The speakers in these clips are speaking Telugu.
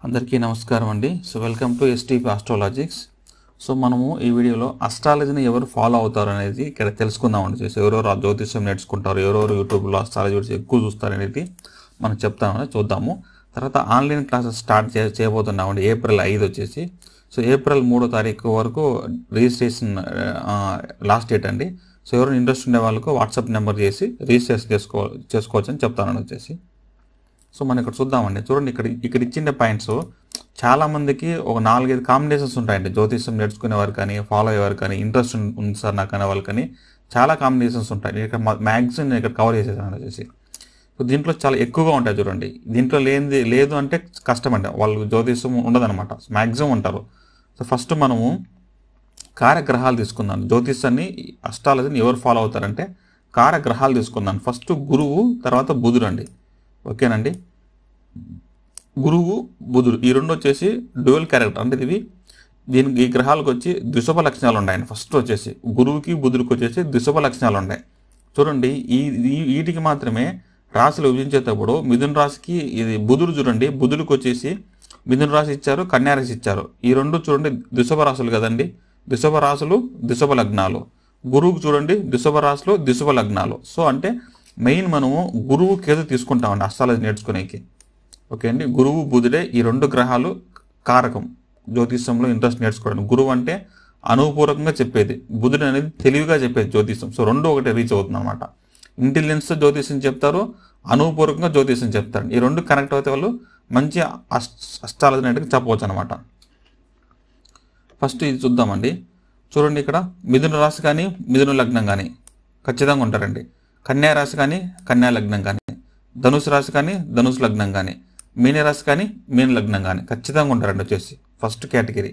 అందరికీ నమస్కారం అండి. So welcome to STP astrologics. So మనము ఈ వీడియోలో అస్ట్రాలజీని ఎవరు ఫాలో అవుతారు అనేది ఇక్కడ తెలుసుకుందామండి. ఎవరెవరు జ్యోతిష్యం నేర్చుకుంటారు, ఎవరెవరు యూట్యూబ్లో అస్ట్రాలజీ గురించి ఎక్కువ చూస్తారు అనేది మనం చెప్తామని చూద్దాము. తర్వాత ఆన్లైన్ క్లాసెస్ స్టార్ట్ చేయబోతున్నామండి April 5 వచ్చేసి. సో April 3వ తారీఖు వరకు రిజిస్ట్రేషన్ లాస్ట్ డేట్ అండి. సో ఎవరైనా ఇంట్రెస్ట్ ఉండే వాళ్ళకు వాట్సాప్ నెంబర్ చేసి రిజిస్ట్రేషన్ చేసుకోవచ్చు అని చెప్తానని వచ్చేసి. సో మనం ఇక్కడ చూద్దామండి. చూడండి, ఇక్కడ ఇచ్చిన పాయింట్స్ చాలామందికి ఒక 4-5 కాంబినేషన్స్ ఉంటాయండి. జ్యోతిష్యం నేర్చుకునేవారు కానీ, ఫాలో అయ్యేవారు కానీ, ఇంట్రెస్ట్ ఉంది సార్ నాకు అనే వాళ్ళు కానీ చాలా కాంబినేషన్స్ ఉంటాయి. నేను ఇక్కడ మ్యాక్సిమం నేను ఇక్కడ కవర్ చేసేసాను వచ్చేసి. సో దీంట్లో చాలా ఎక్కువగా ఉంటాయి చూడండి. దీంట్లో లేదు అంటే కష్టం అండి, వాళ్ళు జ్యోతిష్యం ఉండదన్నమాట, మ్యాక్సిమం ఉంటారు. సో ఫస్ట్ మనము కార్యగ్రహాలు తీసుకుందాం. జ్యోతిష్యాన్ని, అస్ట్రాలజీని ఎవరు ఫాలో అవుతారంటే కార్యగ్రహాలు తీసుకుందాం. ఫస్ట్ గురువు, తర్వాత బుధుడు అండి. ఓకేనండి. గురువు బుధుడు ఈ రెండు వచ్చేసి డ్యూయల్ క్యారెక్టర్ అంటే ఈ గ్రహాలకు వచ్చి ద్విశుభ లక్షణాలు ఉన్నాయండి. ఫస్ట్ వచ్చేసి గురువుకి బుధుడికి వచ్చేసి ద్విశుభ లక్షణాలు ఉన్నాయి. చూడండి, వీటికి మాత్రమే రాశులు విభజించేటప్పుడు మిథున రాశికి ఇది బుధుడు చూడండి, బుధుడికి వచ్చేసి మిథున రాశి ఇచ్చారు, కన్యా రాశి ఇచ్చారు. ఈ రెండు చూడండి ద్విశుభ రాశులు కదండి, ద్విశుభ రాశులు ద్విశుభ లగ్నాలు. గురువుకు చూడండి ద్విశుభ రాశులు ద్విశుభ లగ్నాలు. సో అంటే మెయిన్ మనము గురువు కేతు తీసుకుంటామండి అస్ట్రాలజీ నేర్చుకునేకి. ఓకే అండి, గురువు బుధుడే ఈ రెండు గ్రహాలు కారకం జ్యోతిష్యంలో ఇంట్రెస్ట్ నేర్చుకోవడం. గురువు అంటే అనుపూర్వకంగా చెప్పేది, బుధుడు అనేది తెలివిగా చెప్పేది జ్యోతిష్యం. సో రెండు ఒకటి రీచ్ అవుతుంది అనమాట. ఇంటెలిజెన్స్తో జ్యోతిష్యం చెప్తారు, అనుపూర్వకంగా జ్యోతిష్యం చెప్తారు. ఈ రెండు కనెక్ట్ అయితే వాళ్ళు మంచి అస్ట్రాలజీ అనేది చెప్పవచ్చు అనమాట. ఫస్ట్ ఇది చూద్దామండి. చూడండి, ఇక్కడ మిథున రాశి కానీ మిథున లగ్నం కానీ ఖచ్చితంగా ఉంటారండి. కన్యా రాశి కానీ కన్యా లగ్నం కానీ, ధనుసు రాశి కానీ ధనుసు లగ్నం కానీ, మీన రాశి కానీ మీన లగ్నం కానీ ఖచ్చితంగా ఉంటారండి వచ్చేసి ఫస్ట్ కేటగిరీ.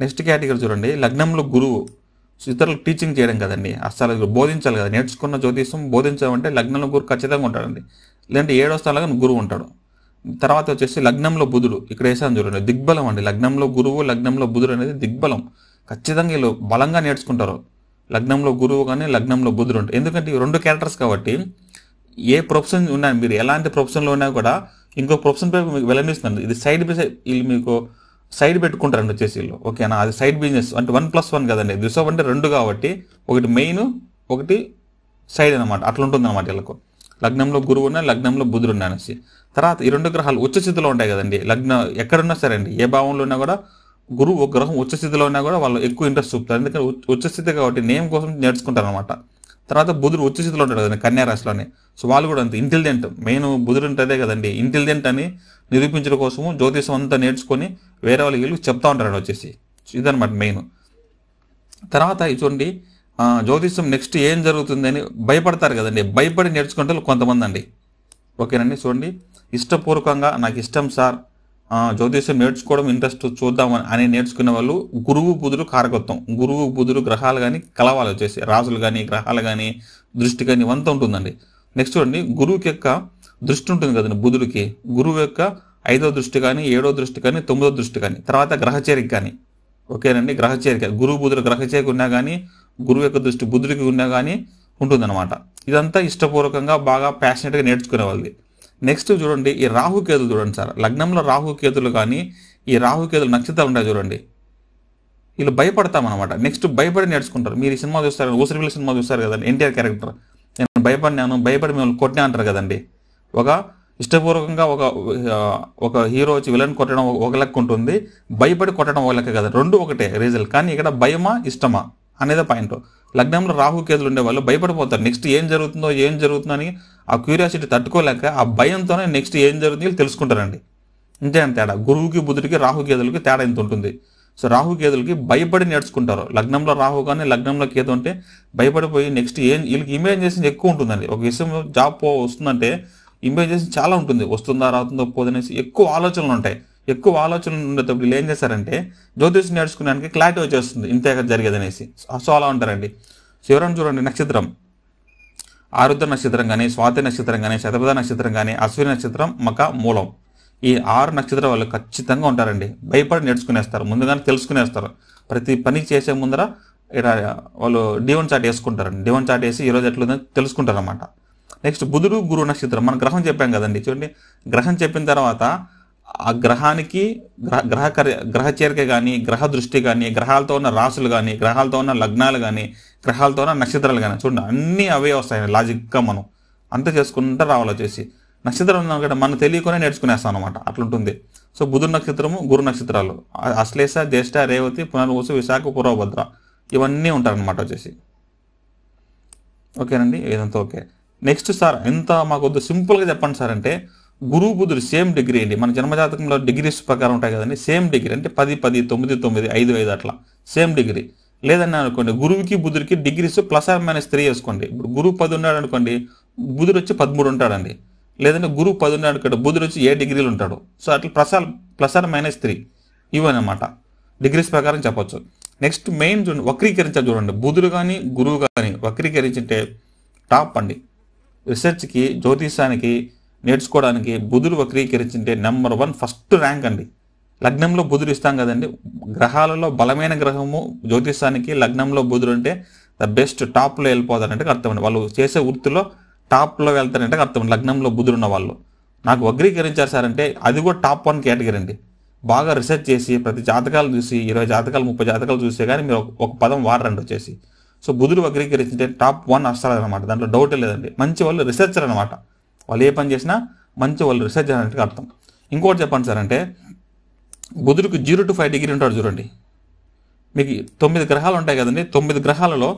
నెక్స్ట్ కేటగిరీ చూడండి, లగ్నంలో గురువు ఇతరులకు టీచింగ్ చేయడం కదండి, అస్ట్రాలజీ బోధించాలి కదా. నేర్చుకున్న జ్యోతిష్యం బోధించాలంటే లగ్నంలో గురువు ఖచ్చితంగా ఉంటాడండి. లేదంటే 7వ స్థానంలో గురువు ఉంటాడు. తర్వాత వచ్చేసి లగ్నంలో బుధుడు ఇక్కడ వేసాను చూడండి, దిగ్బలం అండి. లగ్నంలో గురువు, లగ్నంలో బుధుడు అనేది దిగ్బలం. ఖచ్చితంగా వీళ్ళు బలంగా నేర్చుకుంటారు. లగ్నంలో గురువు కానీ లగ్నంలో బుధుడు ఉంటాయి. ఎందుకంటే ఈ రెండు క్యారెక్టర్స్ కాబట్టి ఏ ప్రొఫెషన్ ఉన్నా, మీరు ఎలాంటి ప్రొఫెషన్లో ఉన్నా కూడా ఇంకో ప్రొఫెషన్ పై మీకు వెళ్ళనిస్తుంది. ఇది సైడ్ బిజినెస్, వీళ్ళు మీకు సైడ్ పెట్టుకుంటారండి వచ్చేసి వీళ్ళు. ఓకేనా, అది సైడ్ బిజినెస్ అంటే 1+1 కదండి. దిశ అంటే 2 కాబట్టి ఒకటి మెయిన్ ఒకటి సైడ్ అనమాట. అట్లా ఉంటుంది అనమాట వీళ్ళకు. లగ్నంలో గురువు ఉన్నా, లగ్నంలో బుధుడు ఉన్నా అనేసి. తర్వాత ఈ రెండు గ్రహాలు ఉచ్చ స్థితిలో ఉంటాయి కదండి. లగ్నం ఎక్కడున్నా సరే అండి, ఏ భావంలో ఉన్నా కూడా గురువు ఒక గ్రహం ఉచ్చ స్థితిలో ఉన్నా కూడా వాళ్ళు ఎక్కువ ఇంట్రెస్ట్ చూపుతారు. ఎందుకంటే ఉచ్చ స్థితి కాబట్టి నేమ్ కోసం నేర్చుకుంటారు అనమాట. తర్వాత బుధుడు ఉచ్చ స్థితిలో ఉంటాడు కదండి కన్యా రాశిలోనే. సో వాళ్ళు కూడా అంత ఇంటెలిజెంట్, మెయిన్ బుధుడు ఉంటుందే కదండి, ఇంటెలిజెంట్ అని నిరూపించడం కోసము జ్యోతిషం అంతా నేర్చుకొని వేరే వాళ్ళకి వీళ్ళు చెప్తా ఉంటారు వచ్చేసి. ఇదనమాట మెయిన్. తర్వాత చూడండి, జ్యోతిషం నెక్స్ట్ ఏం జరుగుతుందని భయపడతారు కదండి, భయపడి నేర్చుకుంటే కొంతమంది అండి. ఓకేనండి. చూడండి, ఇష్టపూర్వకంగా నాకు ఇష్టం సార్ జ్యోతిష్యం నేర్చుకోవడం ఇంట్రెస్ట్ చూద్దాం అని నేర్చుకునే వాళ్ళు గురువు బుధుడు కారకత్వం. గురువు బుధుడు గ్రహాలు కానీ కలవాలి వచ్చేసి, రాజులు కానీ గ్రహాలు కానీ దృష్టి కానీ ఇవంతా ఉంటుందండి. నెక్స్ట్ చూడండి, గురువుకి యొక్క దృష్టి ఉంటుంది కదండి బుధుడికి. గురువు యొక్క 5వ దృష్టి కానీ 7వ దృష్టి కానీ 9వ దృష్టి కానీ, తర్వాత గ్రహచేరిక కానీ. ఓకేనండి, గ్రహచేరిక గురువు బుధుడు గ్రహచేరిక ఉన్నా కానీ, గురువు యొక్క దృష్టి బుధుడికి ఉన్నా కానీ ఉంటుందన్నమాట. ఇదంతా ఇష్టపూర్వకంగా బాగా ప్యాషనెట్గా నేర్చుకునే వాళ్ళది. నెక్స్ట్ చూడండి, ఈ రాహుకేతులు చూడండి సార్. లగ్నంలో రాహుకేతులు కానీ ఈ రాహుకేతులు నక్షత్రాలు ఉంటాయి చూడండి, వీళ్ళు భయపడతామన్నమాట. నెక్స్ట్ భయపడి నేర్చుకుంటారు. మీరు ఈ సినిమా చూస్తారు, ఊసరివిల్ల సినిమా చూస్తారు కదండి, ఎన్టీఆర్ క్యారెక్టర్. నేను భయపడి మిమ్మల్ని కొట్టినా అంటారు కదండి. ఒక ఇష్టపూర్వకంగా ఒక హీరో వచ్చి విలన్ కొట్టడం ఒక లెక్క ఉంటుంది, భయపడి కొట్టడం ఒక లెక్క కదా. రెండు ఒకటే రీజన్. కానీ ఇక్కడ భయమా ఇష్టమా అనేదే పాయింట్. లగ్నంలో రాహుకేతులు ఉండే వాళ్ళు భయపడిపోతారు. నెక్స్ట్ ఏం జరుగుతుందో అని ఆ క్యూరియాసిటీ తట్టుకోలేక ఆ భయంతోనే నెక్స్ట్ ఏం జరుగుతుందో తెలుసుకుంటారండి. ఇంతే అని తేడా. గురువుకి బుధుడికి రాహుకేతులకి తేడా ఇంత ఉంటుంది. సో రాహుకేతులకి భయపడి నేర్చుకుంటారు. లగ్నంలో రాహు కానీ లగ్నంలో కేతు అంటే భయపడిపోయి నెక్స్ట్ వీళ్ళకి ఇమేజినేషన్ ఎక్కువ ఉంటుందండి. ఒక విషయం జాబ్ వస్తుందంటే ఇమేజినేషన్ చాలా ఉంటుంది, వస్తుందా రాతుందో పోదనేసి ఎక్కువ ఆలోచనలు ఉంటాయి. ఎక్కువ ఆలోచనలు ఉండేటప్పుడు వీళ్ళు ఏం చేస్తారంటే జ్యోతిషం నేర్చుకునేదానికి క్లారిటీ వచ్చేస్తుంది ఇంతే జరిగేది అనేసి. సో అలా ఉంటారండి. సో ఎవరైనా చూడండి, నక్షత్రం ఆరుద్ర నక్షత్రం కానీ, స్వాతి నక్షత్రం కానీ, శతపథ నక్షత్రం కానీ, అశ్విని నక్షత్రం, మక, మూలం, ఈ 6 నక్షత్రం వాళ్ళు ఖచ్చితంగా ఉంటారండి. భయపడి నేర్చుకునేస్తారు, ముందుగానే తెలుసుకునేస్తారు. ప్రతి పని చేసే ముందర ఇక్కడ వాళ్ళు D1 చార్ట్ వేసుకుంటారండి. D1 చార్ట్ వేసి ఈరోజు ఎట్లుందని తెలుసుకుంటారు అన్నమాట. నెక్స్ట్ బుధుడు గురు నక్షత్రం, మన గ్రహం చెప్పాం కదండి. చూడండి, గ్రహం చెప్పిన తర్వాత ఆ గ్రహానికి గ్రహ చేరిక కానీ, గ్రహ దృష్టి కానీ, గ్రహాలతో ఉన్న రాసులు కానీ, గ్రహాలతో ఉన్న లగ్నాలు కానీ, గ్రహాలతో ఉన్న నక్షత్రాలు కానీ చూడండి అన్నీ అవే వస్తాయి లాజిక్గా మనం అంతా చేసుకుంటూ రావాలి వచ్చేసి. నక్షత్రం ఉన్నప్పుడు మనం తెలియకునే నేర్చుకునేస్తాం అనమాట, అట్లుంటుంది. సో బుధుడు నక్షత్రము, గురు నక్షత్రాలు, అశ్లేష, జ్యేష్ఠ, రేవతి, పునర్వసు, విశాఖ, పూర్వభద్ర ఇవన్నీ ఉంటారనమాట వచ్చేసి. ఓకేనండి, ఇదంతా ఓకే. నెక్స్ట్ సార్ ఎంత మాకు వద్దు సింపుల్గా చెప్పండి సార్ అంటే, గురువు బుధుడు సేమ్ డిగ్రీ అండి. మన జన్మజాతకంలో డిగ్రీస్ ప్రకారం ఉంటాయి కదండి, సేమ్ డిగ్రీ అంటే 10, 10, 9, 9, 5, 5 అట్లా సేమ్ డిగ్రీ. లేదని అనుకోండి గురువుకి బుధుడికి డిగ్రీస్ +-3 వేసుకోండి. ఇప్పుడు గురువు 10 ఉన్నాడు అనుకోండి, బుధుడు వచ్చి 13 ఉంటాడండి. లేదంటే గురువు 10 ఉన్నాడు అనుకోండి, బుధుడు వచ్చి 7 డిగ్రీలు ఉంటాడు. సో అట్లా +-3 ఇవన్నమాట డిగ్రీస్ ప్రకారం చెప్పొచ్చు. నెక్స్ట్ మెయిన్ చూడండి, వక్రీకరించాలి చూడండి. బుధుడు కానీ గురువు కానీ వక్రీకరించింటే టాప్ అండి. రీసెర్చ్కి, జ్యోతిషానికి నేర్చుకోవడానికి బుధుడు వక్రీకరించింటే నెంబర్ 1 ఫస్ట్ ర్యాంక్ అండి. లగ్నంలో బుధుడు ఇస్తాం కదండి, గ్రహాలలో బలమైన గ్రహము జ్యోతిషానికి లగ్నంలో బుధుడు అంటే ద బెస్ట్, టాప్లో వెళ్ళిపోతారంటే అర్థం అండి. వాళ్ళు చేసే వృత్తిలో టాప్లో వెళ్తారంటే అర్థం లగ్నంలో బుధుడు ఉన్న వాళ్ళు. నాకు వక్రీకరించారు సార్ అంటే అది కూడా టాప్ 1 కేటగిరీ అండి. బాగా రీసెర్చ్ చేసి ప్రతి జాతకాలు చూసి 20 జాతకాలు 30 జాతకాలు చూస్తే కానీ మీరు ఒక పదం వాడరండి వచ్చేసి. సో బుధుడు వక్రీకరించింటే టాప్ 1 అస్సలు అనమాట, దాంట్లో డౌటే లేదండి. మంచి వాళ్ళు రిసెర్చర్ అనమాట, వాళ్ళు ఏ పని చేసినా మంచి వాళ్ళు రీసెర్చ్ అన్నట్టుగా అర్థం. ఇంకోటి చెప్పండి సార్ అంటే, బుధుడికి 0 to 5 డిగ్రీ ఉంటాడు చూడండి. మీకు 9 గ్రహాలు ఉంటాయి కదండి, 9 గ్రహాలలో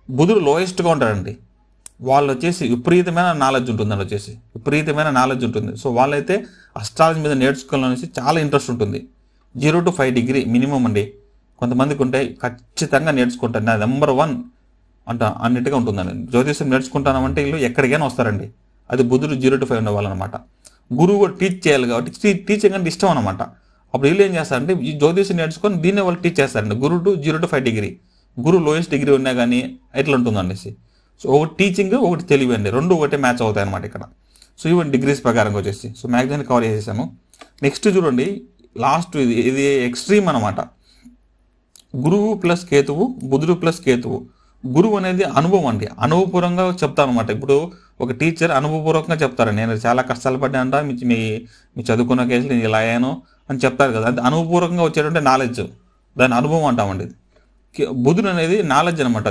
బుధుడు లోయెస్ట్గా ఉంటాడండి. వాళ్ళు వచ్చేసి విపరీతమైన నాలెడ్జ్ ఉంటుందండి వచ్చేసి, విపరీతమైన నాలెడ్జ్ ఉంటుంది. సో వాళ్ళైతే అస్ట్రాలజీ మీద నేర్చుకోవాలనేసి చాలా ఇంట్రెస్ట్ ఉంటుంది. 0 to 5 డిగ్రీ మినిమం అండి. కొంతమందికి ఉంటాయి, ఖచ్చితంగా నేర్చుకుంటాను, నా నెంబర్ 1 అన్నిటిగా ఉంటుందండి. జ్యోతిష్యం నేర్చుకుంటానంటే వీళ్ళు ఎక్కడికైనా వస్తారండి. అది బుధుడు 0 to 5 ఉండేవాళ్ళనమాట. గురువు కూడా టీచ్ చేయాలి కాబట్టి టీచింగ్ అంటే ఇష్టం అనమాట. అప్పుడు వీళ్ళు ఏం చేస్తారంటే ఈ జ్యోతిష్యం నేర్చుకొని దీన్ని వాళ్ళు టీచ్ చేస్తారండి. గురుడు 0 to 5 డిగ్రీ, గురువు లోయెస్ట్ డిగ్రీ ఉన్నా కానీ ఎట్లా ఉంటుందనేసి. సో ఒకటి టీచింగ్, ఒకటి తెలివి అండి, రెండు ఒకటే మ్యాచ్ అవుతాయి అనమాట ఇక్కడ. సో ఇవన్నీ డిగ్రీస్ ప్రకారంగా వచ్చేసి. సో మ్యాక్సిమం కవర్ చేసేసాను. నెక్స్ట్ చూడండి, లాస్ట్ ఇది ఎక్స్ట్రీమ్ అనమాట. గురువు ప్లస్ కేతువు, బుధుడు ప్లస్ కేతువు. గురువు అనేది అనుభవం అండి, అనుభవపూర్వకంగా చెప్తాను అనమాట. ఇప్పుడు ఒక టీచర్ అనుభవపూర్వకంగా చెప్తారు, నేను చాలా కష్టాలు పడ్డానంట, మీ చదువుకున్న కేసులు నేను ఇలా అయ్యాను అని చెప్తారు కదా, అది అనుభవపూర్వకంగా వచ్చేటువంటి నాలెడ్జ్, దాని అనుభవం అంటామండి. బుధుడు అనేది నాలెడ్జ్ అనమాట,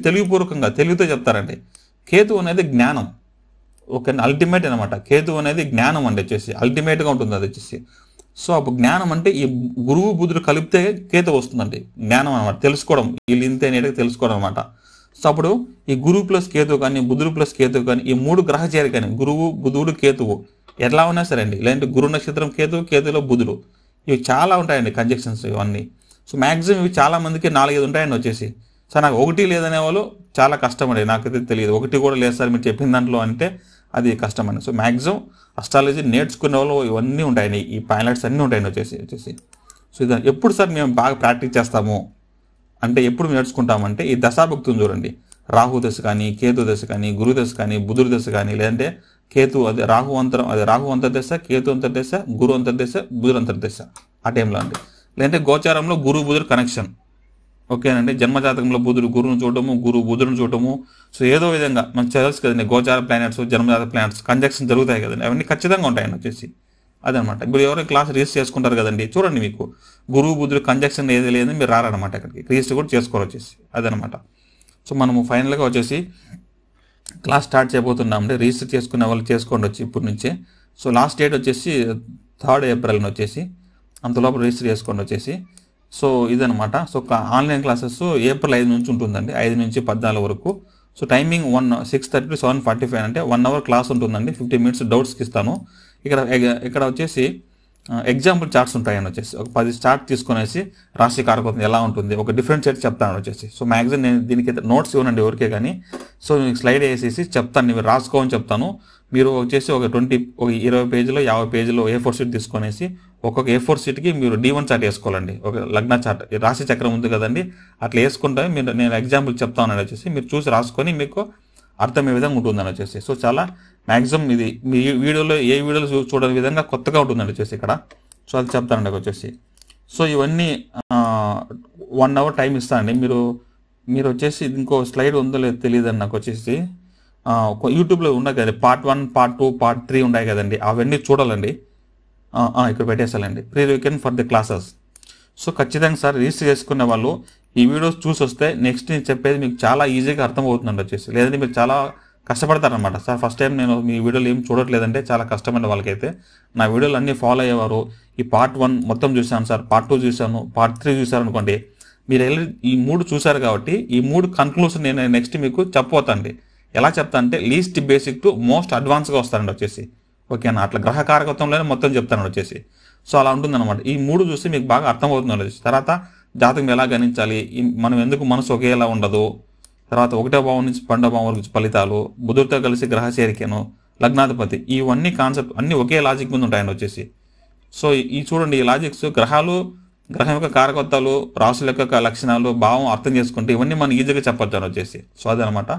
తెలివిపూర్వకంగా తెలివితో చెప్తారండి. కేతు అనేది జ్ఞానం, ఒక అల్టిమేట్ అనమాట. కేతు అనేది జ్ఞానం అండి వచ్చేసి, అల్టిమేట్గా ఉంటుంది అది వచ్చేసి. సో అప్పుడు జ్ఞానం అంటే ఈ గురువు బుధుడు కలిపితే కేతు వస్తుందండి, జ్ఞానం అనమాట, తెలుసుకోవడం, వీళ్ళు ఇంతే నేటిగా తెలుసుకోవడం అనమాట. సో అప్పుడు ఈ గురువు ప్లస్ కేతు కానీ, బుధుడు ప్లస్ కేతు కానీ, ఈ 3 గ్రహ చేరిక కానీ, గురువు బుధుడు కేతువు ఎట్లా ఉన్నా సరే అండి, లేదంటే గురు నక్షత్రం కేతు, కేతులో బుధుడు, ఇవి చాలా ఉంటాయండి కంజక్షన్స్ ఇవన్నీ. సో మ్యాక్సిమం ఇవి చాలా మందికి 4-5 ఉంటాయండి వచ్చేసి. సార్ నాకు 1 లేదనే వాళ్ళు చాలా కష్టం అండి, నాకైతే తెలియదు, 1 కూడా లేదు సార్ మీరు చెప్పిన దాంట్లో అంటే అది కష్టం అండి. సో మ్యాక్సిమం అస్ట్రాలజీ నేర్చుకునే వాళ్ళు ఇవన్నీ ఉంటాయండి, ఈ పైలట్స్ అన్నీ ఉంటాయండి వచ్చేసి. సో ఇది ఎప్పుడు సార్ మేము బాగా ప్రాక్టీస్ చేస్తాము అంటే, ఎప్పుడు నేర్చుకుంటామంటే ఈ దశాభక్తులు చూడండి, రాహు దశ కానీ, కేతు దశ కానీ, గురు దశ కానీ, బుధుడు దశ కానీ, లేదంటే కేతు అదే రాహు అంతర్దశ, కేతు అంతర్దశ, గురు అంతర్దశ, బుధుడు అంతర్దశ ఆ టైంలో అండి. లేదంటే గోచారంలో గురు బుధుడు కనెక్షన్, ఓకేనండి. జన్మజాతకంలో బుధుడు గురువును చూడటము, గురువు బుధుడును చూడటము. సో ఏదో విధంగా మనకు తెలుసు కదండి, గోచార ప్లానెట్స్, జన్మజాత ప్లానెట్స్ కంజక్షన్ జరుగుతాయి కదండి, అవన్నీ ఖచ్చితంగా ఉంటాయండి వచ్చేసి. అదనమాట. ఇప్పుడు ఎవరైనా క్లాస్ రిజిస్టర్ చేసుకుంటారు కదండి, చూడండి మీకు గురువు బుధుడు కంజక్షన్ ఏది లేదని మీరు రారనమాట, ఇక్కడికి రిజిస్టర్ కూడా చేసుకోవాలి వచ్చేసి, అదనమాట. సో మనము ఫైనల్గా వచ్చేసి క్లాస్ స్టార్ట్ చేయబోతున్నామండి. రిజిస్టర్ చేసుకునే వాళ్ళు చేసుకోండి వచ్చి ఇప్పటి నుంచే. సో లాస్ట్ డేట్ వచ్చేసి 3rd April వచ్చేసి, అంతలోపు రిజిస్టర్ చేసుకోండి వచ్చేసి. సో ఇదనమాట. సో ఆన్లైన్ క్లాసెస్ April 5 నుంచి ఉంటుందండి, 5 నుంచి 14 వరకు. సో టైమింగ్ 6:30 to 7:45 అంటే 1 hour క్లాస్ ఉంటుందండి, 15 minutes డౌట్స్కి ఇస్తాను. ఇక్కడ వచ్చేసి ఎగ్జాంపుల్ చార్ట్స్ ఉంటాయని వచ్చేసి, ఒక 10 చార్ట్ తీసుకునేసి రాశి కారకత్వం ఎలా ఉంటుంది, ఒక డిఫరెంట్ సెట్ చెప్తాను వచ్చేసి. సో మ్యాక్సిమం నేను దీనికి నోట్స్ ఇవ్వనండి ఎవరికే కానీ. సో మీకు స్లైడ్ వేసేసి చెప్తాను, మీరు రాసుకోమని చెప్తాను. మీరు వచ్చేసి ఒక 20 పేజీలో 50 పేజీలో A4 షీట్ తీసుకునేసి, ఒక్కొక్క A4 షీట్కి మీరు D1 చార్ట్ వేసుకోవాలండి, ఒక లగ్న చార్ట్, రాశి చక్రం ఉంది కదండి, అట్లా వేసుకుంటే నేను ఎగ్జాంపుల్ చెప్తాను వచ్చేసి, మీరు చూసి రాసుకొని మీకు అర్థమయ్యే విధంగా ఉంటుందని వచ్చేసి. సో చాలా మ్యాక్సిమం ఇది మీ వీడియోలో ఏ వీడియోలో చూడని విధంగా కొత్తగా ఉంటుందండి వచ్చేసి ఇక్కడ. సో అది చెప్తానండి వచ్చేసి. సో ఇవన్నీ 1 hour టైం ఇస్తానండి. మీరు వచ్చేసి ఇంకో స్లైడ్ ఉందో లేదో తెలియదండి నాకు వచ్చేసి. యూట్యూబ్లో ఉన్నాయి కదండి, Part 1, Part 2, Part 3 ఉన్నాయి కదండి, అవన్నీ చూడాలండి. ఇక్కడ పెట్టేసాలండి, pre requirement for the classes. So ఖచ్చితంగా సార్ రిజిస్టర్ చేసుకునే వాళ్ళు ఈ వీడియోస్ చూసి వస్తే నెక్స్ట్ నేను చెప్పేది మీకు చాలా ఈజీగా అర్థమవుతుందండి వచ్చేసి. లేదంటే మీరు చాలా కష్టపడతారనమాట. సార్ ఫస్ట్ టైం నేను మీ వీడియోలు ఏం చూడట్లేదంటే చాలా కష్టమైన వాళ్ళకైతే నా వీడియోలు అన్నీ ఫాలో అయ్యేవారు. ఈ పార్ట్ 1 మొత్తం చూశాను సార్, పార్ట్ 2 చూశాను, పార్ట్ 3 చూశారు అనుకోండి, మీరు ఈ 3 చూశారు కాబట్టి ఈ 3 కన్క్లూషన్ నేను నెక్స్ట్ మీకు చెప్పబోతాండి. ఎలా చెప్తా అంటే లీస్ట్ బేసిక్ టు మోస్ట్ అడ్వాన్స్గా వస్తానండి వచ్చేసి. ఓకేనా, అట్లా గ్రహ కారకత్వంలోనే మొత్తం చెప్తాను వచ్చేసి. సో అలా ఉంటుందన్నమాట. ఈ 3 చూస్తే మీకు బాగా అర్థమవుతుంది వచ్చేసి. తర్వాత జాతకం ఎలా గణించాలి, మనం ఎందుకు మనసు ఒకేలా ఉండదు, తర్వాత 1వ భావం నుంచి 12వ భావం వరకు ఫలితాలు, బుధుడితో కలిసి గ్రహ చేరికను, లగ్నాధిపతి, ఇవన్నీ కాన్సెప్ట్ అన్నీ ఒకే లాజిక్ మీద ఉంటాయండి వచ్చేసి. సో ఈ చూడండి ఈ లాజిక్స్, గ్రహాలు, గ్రహం యొక్క కారకత్వాలు, రాసుల యొక్క లక్షణాలు, భావం అర్థం చేసుకుంటే ఇవన్నీ మనం ఈజీగా చెప్పొచ్చు వచ్చేసి. సో అదనమాట.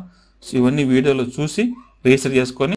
సో ఇవన్నీ వీడియోలు చూసి రిజిస్టర్ చేసుకొని